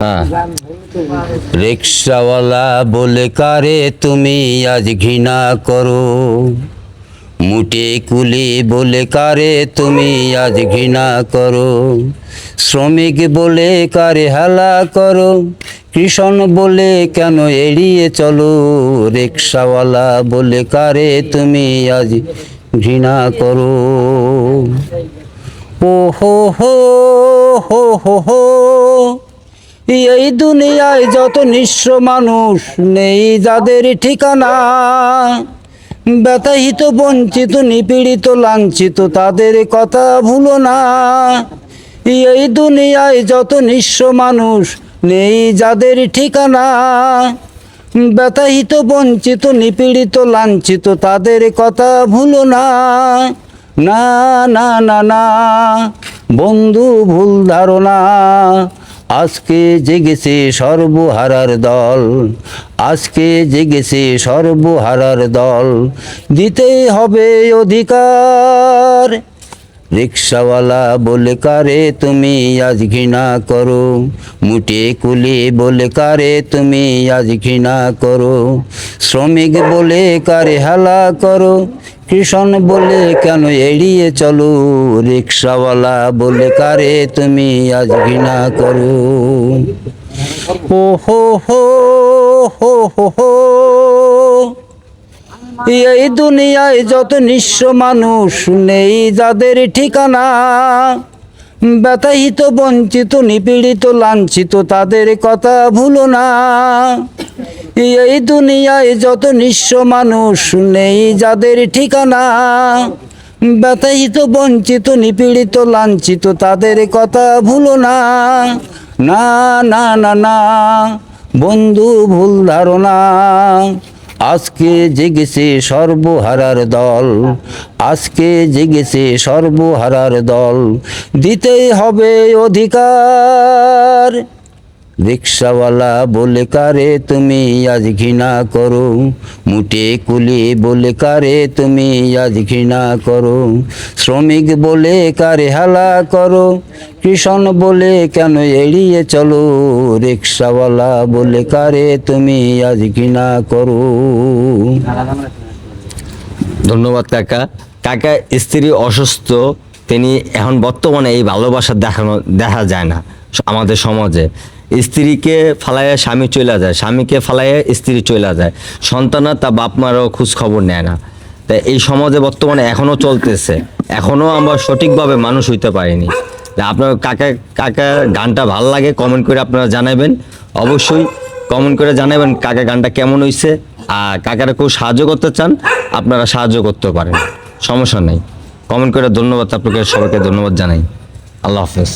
হ্যাঁ, রিক্সাওয়ালা বলে কারে তুমি আজ ঘৃণা করো, মুটে কুলি বলে কারে তুমি আজ ঘৃণা করো, শ্রমিক বলে কারে হেলা করো, কৃষণ বলে কেন এড়িয়ে চলো, রিক্সাওয়ালা বলে কারে তুমি আজ ঘৃণা করো। ও হো হো হো হো হো, এই দুনিয়ায় যত নিঃস্ব মানুষ নেই যাদের ঠিকানা, ব্যথাহিত বঞ্চিত নিপীড়িত লাঞ্ছিত তাদের কথা ভুলো না। এই দুনিয়ায় যত নিঃস্ব মানুষ নেই যাদের ঠিকানা, ব্যথাহিত বঞ্চিত নিপীড়িত লাঞ্ছিত তাদের কথা ভুলো না। না না না না বন্ধু, ভুল ধারণা। আজকে জেগেছে সর্বহারার দল, আজকে জেগেছে সর্বহারার দল, দিতেই হবে অধিকার। রিক্সাওয়ালা বলে কারে তুমি আজ ঘৃণা করো, মুটে কুলি বলে কারে তুমি আজ ঘৃণা করো, শ্রমিক বলে কারে হেলা করো, কৃষণ বলে কেন এড়িয়ে চলো, রিক্সাওয়ালা বলে কারে তুমি আজ ঘৃণা করো। ও হো হো হো হো হো, এই দুনিয়ায় যত নিঃস্ব মানুষ নেই যাদের ঠিকানা, ব্যথাহিত বঞ্চিত নিপীড়িত লাঞ্ছিত তাদের কথা ভুলো না। এই দুনিয়ায় যত নিঃস্ব মানুষ নেই যাদের ঠিকানা, ব্যথাহিত বঞ্চিত নিপীড়িত লাঞ্ছিত তাদের কথা ভুলো না। না না না না বন্ধু, ভুল ধারণা। আজকে জেগেছে সর্বহারার দল, আজকে জেগেছে সর্বহারার দল, দিতেই হবে অধিকার। রিক্সাওয়ালা বলে কারে তুমি আজ ঘৃণা করো, মুটে কুলি বলে কারে তুমি আজ ঘৃণা করো, শ্রমিক বলে কারে হেলা করো, কৃষণ বলে কেন এড়িয়ে চলো, রিক্সাওয়ালা বলে কারে তুমি আজ ঘৃণা করো। ধন্যবাদ কাকা। কাকা স্ত্রী অসুস্থ, তিনি এখন বর্তমানে এই ভালোবাসা দেখা যায় না আমাদের সমাজে। স্ত্রীকে ফালাইয়া স্বামী চলে যায়, স্বামীকে ফালাইয়া স্ত্রী চলে যায়, সন্তানরা তা বাপ মারও খোঁজ খবর নেয় না। তাই এই সমাজে বর্তমানে এখনো চলতেছে, এখনো আমরা সঠিকভাবে মানুষ হইতে পারিনি। আপনার কাকা গানটা ভালো লাগে, কমেন্ট করে আপনারা জানাবেন, অবশ্যই কমেন্ট করে জানাবেন কাকা গানটা কেমন হয়েছে। আর কাকারা কেউ সাহায্য করতে চান আপনারা সাহায্য করতে পারেন, সমস্যা নেই। কমেন্ট করে ধন্যবাদ আপনাকে, সবাইকে ধন্যবাদ জানাই। আল্লাহ হাফেজ।